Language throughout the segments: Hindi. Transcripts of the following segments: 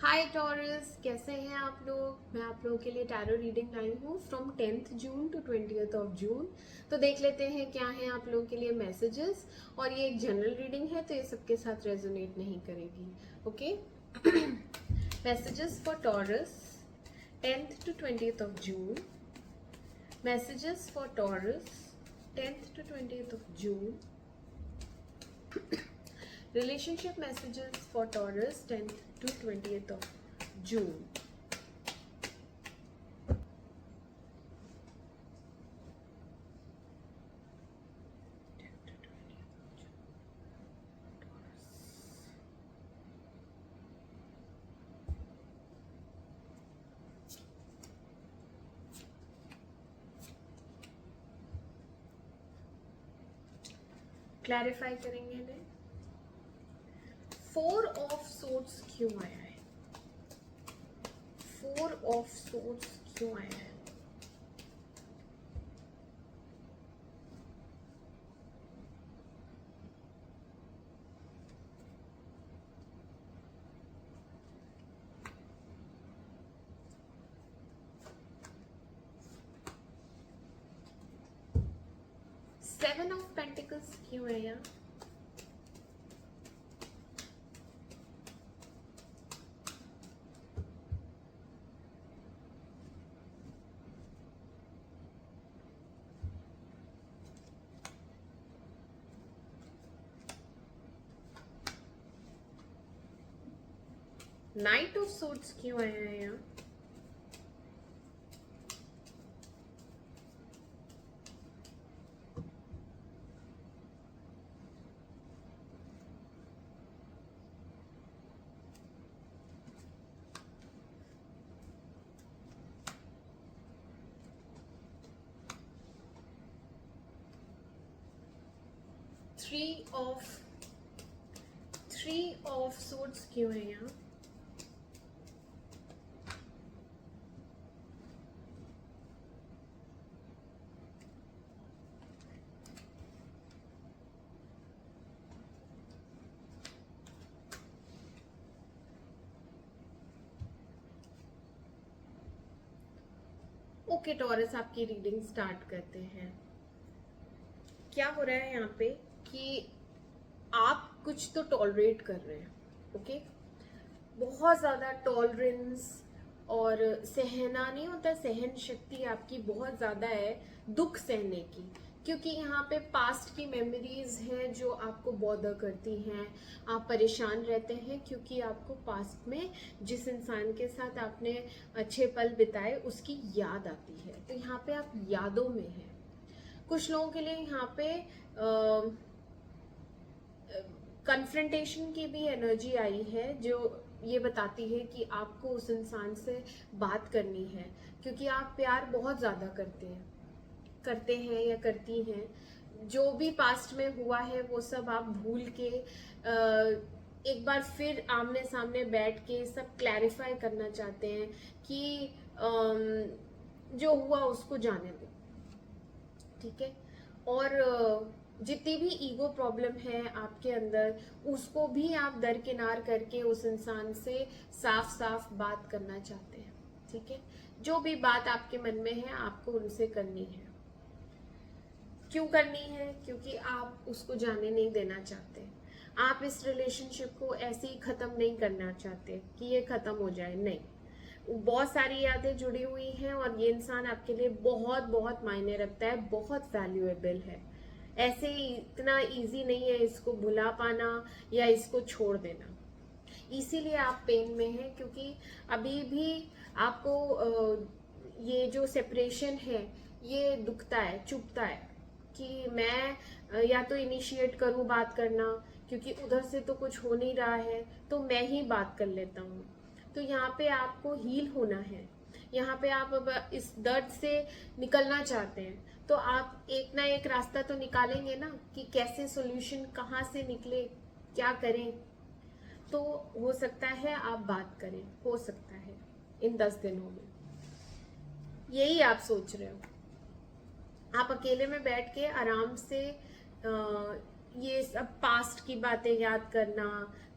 हाय टॉरस, कैसे हैं आप लोग। मैं आप लोगों के लिए टैरो रीडिंग लाई हूँ from 10th June to 20th जून। तो देख लेते हैं क्या है आप लोगों के लिए मैसेजेस। और ये एक जनरल रीडिंग है तो ये सबके साथ रेजोनेट नहीं करेगी। Okay. Messages for taurus 10th to 20th June. Messages for taurus 10th to 20th June. Relationship messages for Taurus 10th to 20th of June. Clarify करेंगे इन्हें। 4 ऑफ सोर्ड्स क्यों आया है? 4 ऑफ सोर्ड्स क्यों आया है? सेवन ऑफ पेंटिकल्स क्यों है यहाँ? नाइट ऑफ सोर्ड्स क्यों आया है यहाँ? थ्री ऑफ सोर्ड्स क्यों है यहाँ? ओके टॉरस, आपकी रीडिंग स्टार्ट करते हैं। क्या हो रहा है यहाँ पे कि आप कुछ तो टॉलरेट कर रहे हैं। ओके, बहुत ज्यादा टॉलरेंस और सहना नहीं होता, सहन शक्ति आपकी बहुत ज्यादा है दुख सहने की। क्योंकि यहाँ पे पास्ट की मेमोरीज हैं जो आपको बॉदर करती हैं। आप परेशान रहते हैं क्योंकि आपको पास्ट में जिस इंसान के साथ आपने अच्छे पल बिताए उसकी याद आती है। तो यहाँ पे आप यादों में हैं। कुछ लोगों के लिए यहाँ पे कन्फ्रंटेशन की भी एनर्जी आई है जो ये बताती है कि आपको उस इंसान से बात करनी है। क्योंकि आप प्यार बहुत ज्यादा करते हैं या करती हैं। जो भी पास्ट में हुआ है वो सब आप भूल के एक बार फिर आमने सामने बैठ के सब क्लैरिफाई करना चाहते हैं कि जो हुआ उसको जाने दो। ठीक है। और जितनी भी ईगो प्रॉब्लम है आपके अंदर उसको भी आप दरकिनार करके उस इंसान से साफ साफ बात करना चाहते हैं। ठीक है। जो भी बात आपके मन में है आपको उनसे करनी है। क्यों करनी है? क्योंकि आप उसको जाने नहीं देना चाहते। आप इस रिलेशनशिप को ऐसे ही खत्म नहीं करना चाहते कि ये खत्म हो जाए। नहीं, बहुत सारी यादें जुड़ी हुई हैं और ये इंसान आपके लिए बहुत बहुत मायने रखता है, बहुत वैल्यूएबल है। ऐसे ही इतना इजी नहीं है इसको भुला पाना या इसको छोड़ देना। इसीलिए आप पेन में हैं क्योंकि अभी भी आपको ये जो सेपरेशन है ये दुखता है, चुभता है कि मैं या तो इनिशिएट करूं बात करना, क्योंकि उधर से तो कुछ हो नहीं रहा है तो मैं ही बात कर लेता हूँ। तो यहाँ पे आपको हील होना है। यहाँ पे आप अब इस दर्द से निकलना चाहते हैं तो आप एक ना एक रास्ता तो निकालेंगे ना कि कैसे सॉल्यूशन, कहाँ से निकले, क्या करें। तो हो सकता है आप बात करें, हो सकता है इन 10 दिनों में। यही आप सोच रहे हो। आप अकेले में बैठ के आराम से ये सब पास्ट की बातें याद करना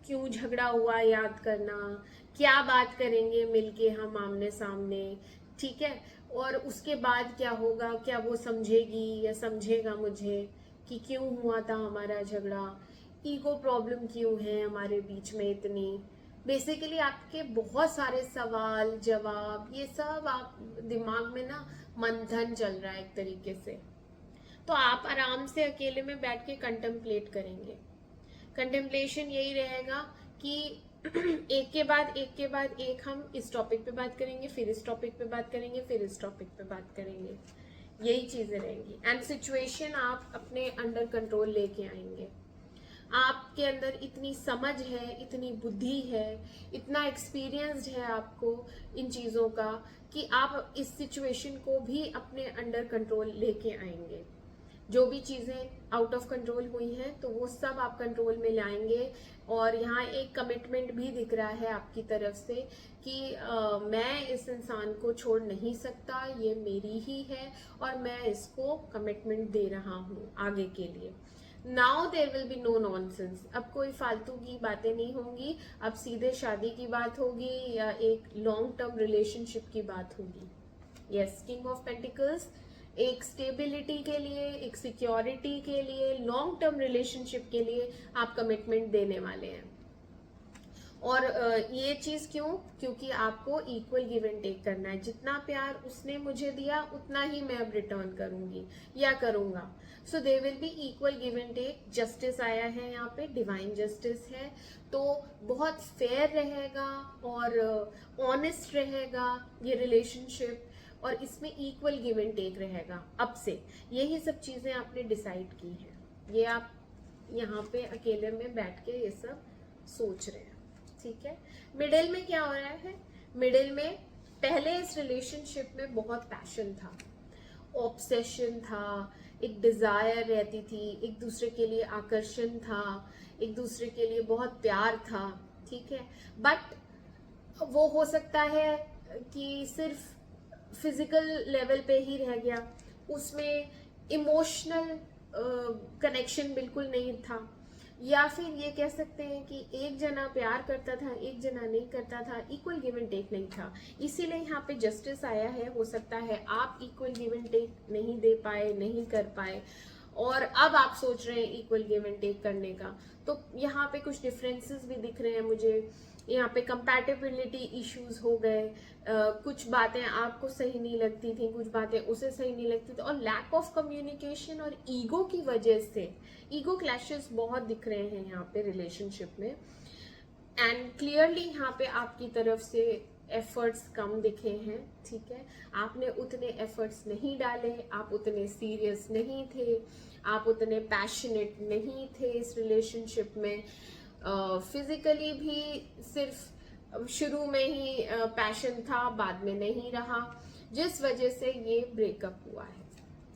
क्यों झगड़ा हुआ याद करना, क्या बात करेंगे मिलके हम आमने सामने, ठीक है, और उसके बाद क्या होगा, क्या वो समझेगी या समझेगा मुझे कि क्यों हुआ था हमारा झगड़ा, ईगो प्रॉब्लम क्यों है हमारे बीच में इतनी। बेसिकली आपके बहुत सारे सवाल जवाब ये सब आप दिमाग में ना मंथन चल रहा है एक तरीके से। तो आप आराम से अकेले में बैठ के कंटेम्पलेट करेंगे। कंटेम्पलेशन यही रहेगा कि एक के बाद एक हम इस टॉपिक पे बात करेंगे, फिर इस टॉपिक पे बात करेंगे, फिर इस टॉपिक पे बात करेंगे, यही चीजें रहेंगी। एंड सिचुएशन आप अपने अंडर कंट्रोल लेके आएंगे। आपके अंदर इतनी समझ है, इतनी बुद्धि है, इतना एक्सपीरियंस्ड है आपको इन चीज़ों का कि आप इस सिचुएशन को भी अपने अंडर कंट्रोल लेके आएंगे। जो भी चीज़ें आउट ऑफ कंट्रोल हुई हैं तो वो सब आप कंट्रोल में लाएंगे। और यहाँ एक कमिटमेंट भी दिख रहा है आपकी तरफ से कि मैं इस इंसान को छोड़ नहीं सकता, ये मेरी ही है और मैं इसको कमिटमेंट दे रहा हूँ आगे के लिए। Now there will be no nonsense. अब कोई फालतू की बातें नहीं होंगी, अब सीधे शादी की बात होगी या एक लॉन्ग टर्म रिलेशनशिप की बात होगी। यस, किंग ऑफ पेंटिकल्स एक स्टेबिलिटी के लिए, एक सिक्योरिटी के लिए, लॉन्ग टर्म रिलेशनशिप के लिए आप कमिटमेंट देने वाले हैं। और ये चीज क्यों? क्योंकि आपको इक्वल गिव एंड टेक करना है। जितना प्यार उसने मुझे दिया उतना ही मैं अब रिटर्न करूंगी या करूंगा। So they will be equal give and take. Justice आया है यहाँ पे, डिवाइन जस्टिस है, तो बहुत फेयर रहेगा और ऑनेस्ट रहेगा ये रिलेशनशिप, और इसमें इक्वल गिव एंड टेक रहेगा अब से। यही सब चीजें आपने डिसाइड की हैं, ये आप यहाँ पे अकेले में बैठ के ये सब सोच रहे हैं, ठीक है। मिडिल में क्या हो रहा है? मिडिल में पहले इस रिलेशनशिप में बहुत पैशन था, ऑब्सेशन था, एक डिजायर रहती थी, एक दूसरे के लिए आकर्षण था, एक दूसरे के लिए बहुत प्यार था, ठीक है। बट वो हो सकता है कि सिर्फ फिजिकल लेवल पे ही रह गया, उसमें इमोशनल कनेक्शन बिल्कुल नहीं था। या फिर ये कह सकते हैं कि एक जना प्यार करता था, एक जना नहीं करता था, इक्वल गिव एंड टेक नहीं था। इसीलिए यहाँ पे जस्टिस आया है। हो सकता है आप इक्वल गिव एंड टेक नहीं दे पाए, नहीं कर पाए, और अब आप सोच रहे हैं इक्वल गिव एंड टेक करने का। तो यहाँ पे कुछ डिफरेंसेस भी दिख रहे हैं मुझे। यहाँ पे कंपैटिबिलिटी इश्यूज हो गए, कुछ बातें आपको सही नहीं लगती थी, कुछ बातें उसे सही नहीं लगती थी, और लैक ऑफ कम्युनिकेशन और ईगो की वजह से ईगो क्लैशेस बहुत दिख रहे हैं यहाँ पे रिलेशनशिप में। एंड क्लियरली यहाँ पे आपकी तरफ से एफर्ट्स कम दिखे हैं, ठीक है। आपने उतने एफर्ट्स नहीं डाले, आप उतने सीरियस नहीं थे, आप उतने पैशनेट नहीं थे इस रिलेशनशिप में। फिजिकली भी सिर्फ शुरू में ही पैशन था, बाद में नहीं रहा, जिस वजह से ये ब्रेकअप हुआ है,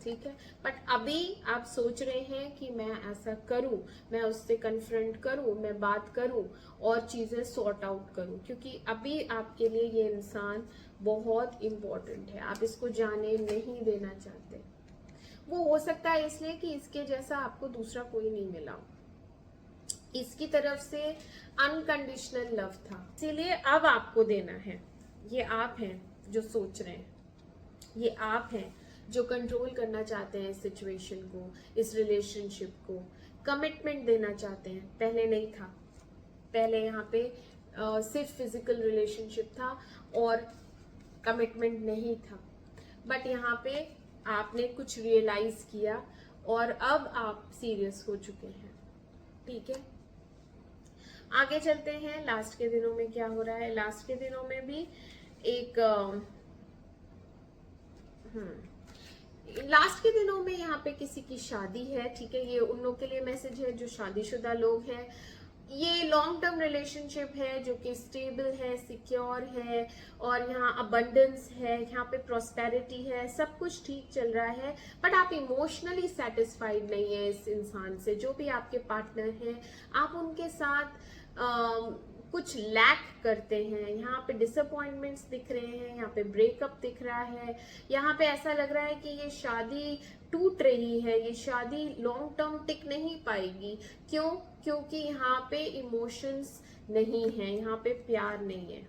ठीक है। बट अभी आप सोच रहे हैं कि मैं ऐसा करूं, मैं उससे कन्फ्रंट करूं, मैं बात करूं और चीजें सॉर्ट आउट करूं, क्योंकि अभी आपके लिए ये इंसान बहुत इम्पोर्टेंट है। आप इसको जाने नहीं देना चाहते। वो हो सकता है इसलिए कि इसके जैसा आपको दूसरा कोई नहीं मिला, इसकी तरफ से अनकंडीशनल लव था, इसीलिए अब आपको देना है। ये आप हैं जो सोच रहे हैं, ये आप हैं जो कंट्रोल करना चाहते हैं इस सिचुएशन को, इस रिलेशनशिप को, कमिटमेंट देना चाहते हैं। पहले नहीं था, पहले यहाँ पे सिर्फ फिजिकल रिलेशनशिप था और कमिटमेंट नहीं था। बट यहाँ पे आपने कुछ रियलाइज किया और अब आप सीरियस हो चुके हैं, ठीक है। आगे चलते हैं, लास्ट के दिनों में क्या हो रहा है। लास्ट के दिनों में भी एक लास्ट के दिनों में यहाँ पे किसी की शादी है, ठीक है। ये उन लोग के लिए मैसेज है जो शादीशुदा लोग हैं। ये लॉन्ग टर्म रिलेशनशिप है जो कि स्टेबल है, सिक्योर है, और यहाँ अबंडेंस है, यहाँ पे प्रॉस्पेरिटी है, सब कुछ ठीक चल रहा है। बट आप इमोशनली सेटिस्फाइड नहीं है इस इंसान से। जो भी आपके पार्टनर हैं, आप उनके साथ कुछ लैक करते हैं। यहाँ पे डिसअपॉइंटमेंट्स दिख रहे हैं, यहाँ पे ब्रेकअप दिख रहा है, यहाँ पे ऐसा लग रहा है कि ये शादी टूट रही है, ये शादी लॉन्ग टर्म टिक नहीं पाएगी। क्यों? क्योंकि यहाँ पे इमोशंस नहीं है, यहाँ पे प्यार नहीं है।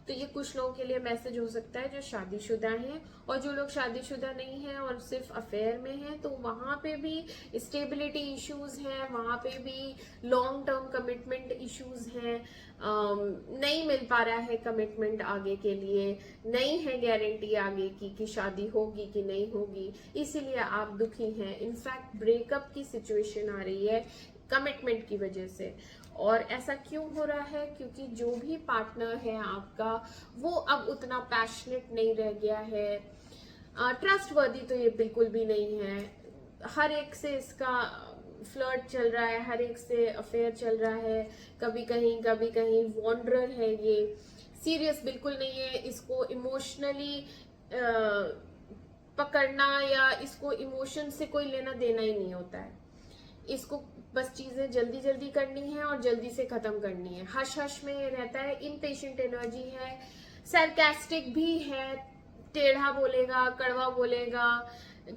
तो ये कुछ लोगों के लिए मैसेज हो सकता है जो शादीशुदा हैं, और जो लोग शादीशुदा नहीं हैं और सिर्फ अफेयर में हैं, तो वहां पे भी स्टेबिलिटी इश्यूज हैं, वहां पे भी लॉन्ग टर्म कमिटमेंट इश्यूज हैं। नहीं मिल पा रहा है कमिटमेंट आगे के लिए, नहीं है गारंटी आगे की कि शादी होगी कि नहीं होगी, इसीलिए आप दुखी हैं। इनफैक्ट ब्रेकअप की सिचुएशन आ रही है कमिटमेंट की वजह से। और ऐसा क्यों हो रहा है? क्योंकि जो भी पार्टनर है आपका, वो अब उतना पैशनेट नहीं रह गया है, ट्रस्टवर्दी तो ये बिल्कुल भी नहीं है। हर एक से इसका फ्लर्ट चल रहा है, हर एक से अफेयर चल रहा है, कभी कहीं वॉन्डरर है, ये सीरियस बिल्कुल नहीं है। इसको इमोशनली पकड़ना या इसको इमोशन से कोई लेना देना ही नहीं होता है। इसको बस चीजें जल्दी जल्दी करनी है और जल्दी से खत्म करनी है। हश हश में रहता है, इनपेशेंट एनर्जी है, सरकास्टिक भी है, टेढ़ा बोलेगा, कड़वा बोलेगा,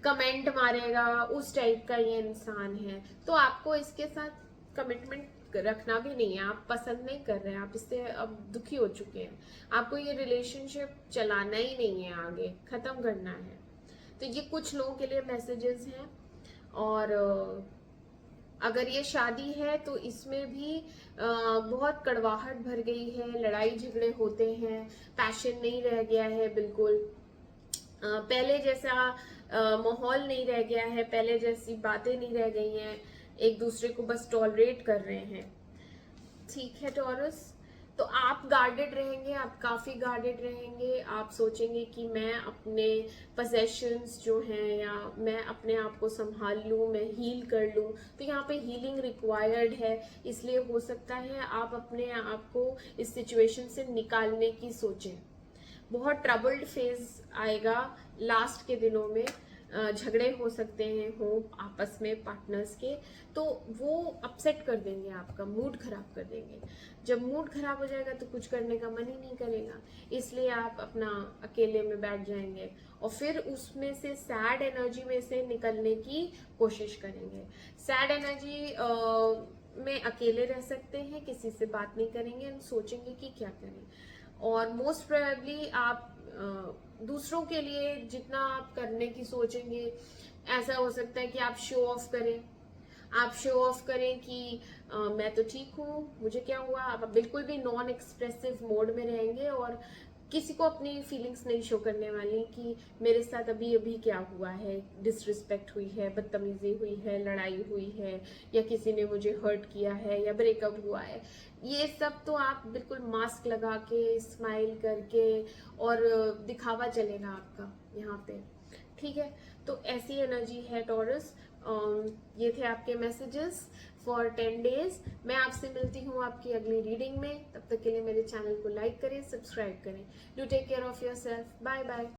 कमेंट मारेगा, उस टाइप का ये इंसान है। तो आपको इसके साथ कमिटमेंट रखना भी नहीं है, आप पसंद नहीं कर रहे हैं, आप इससे अब दुखी हो चुके हैं, आपको ये रिलेशनशिप चलाना ही नहीं है, आगे खत्म करना है। तो ये कुछ लोगों के लिए मैसेजेस हैं। और अगर ये शादी है तो इसमें भी बहुत कड़वाहट भर गई है, लड़ाई झगड़े होते हैं, पैशन नहीं रह गया है बिल्कुल, पहले जैसा माहौल नहीं रह गया है, पहले जैसी बातें नहीं रह गई हैं, एक दूसरे को बस टॉलरेट कर रहे हैं। ठीक है टॉरस, तो आप गार्डेड रहेंगे, आप काफी गार्डेड रहेंगे, आप सोचेंगे कि मैं अपने पोजेशंस जो हैं या मैं अपने आप को संभाल लूं, मैं हील कर लूं। तो यहाँ पे हीलिंग रिक्वायर्ड है, इसलिए हो सकता है आप अपने आप को इस सिचुएशन से निकालने की सोचें। बहुत ट्रबल्ड फेज आएगा लास्ट के दिनों में, झगड़े हो सकते हैं हो आपस में पार्टनर्स के, तो वो अपसेट कर देंगे, आपका मूड खराब कर देंगे। जब मूड खराब हो जाएगा तो कुछ करने का मन ही नहीं करेगा, इसलिए आप अपना अकेले में बैठ जाएंगे और फिर उसमें से सैड एनर्जी में से निकलने की कोशिश करेंगे। सैड एनर्जी में अकेले रह सकते हैं, किसी से बात नहीं करेंगे, सोचेंगे कि क्या करें। और मोस्ट प्रोबेबली आप दूसरों के लिए जितना आप करने की सोचेंगे, ऐसा हो सकता है कि आप शो ऑफ करें, आप शो ऑफ करें कि मैं तो ठीक हूँ, मुझे क्या हुआ। आप बिल्कुल भी नॉन एक्सप्रेसिव मोड में रहेंगे और किसी को अपनी फीलिंग्स नहीं शो करने वाली कि मेरे साथ अभी अभी क्या हुआ है, डिसरिस्पेक्ट हुई है, बदतमीजी हुई है, लड़ाई हुई है, या किसी ने मुझे हर्ट किया है, या ब्रेकअप हुआ है। ये सब तो आप बिल्कुल मास्क लगा के, स्माइल करके, और दिखावा चलेगा आपका यहाँ पे। ठीक है, तो ऐसी एनर्जी है टॉरस। ये थे आपके मैसेजेस फॉर 10 डेज। मैं आपसे मिलती हूँ आपकी अगली रीडिंग में। तब तक के लिए मेरे चैनल को लाइक करें, सब्सक्राइब करें। Do take care of yourself. Bye bye.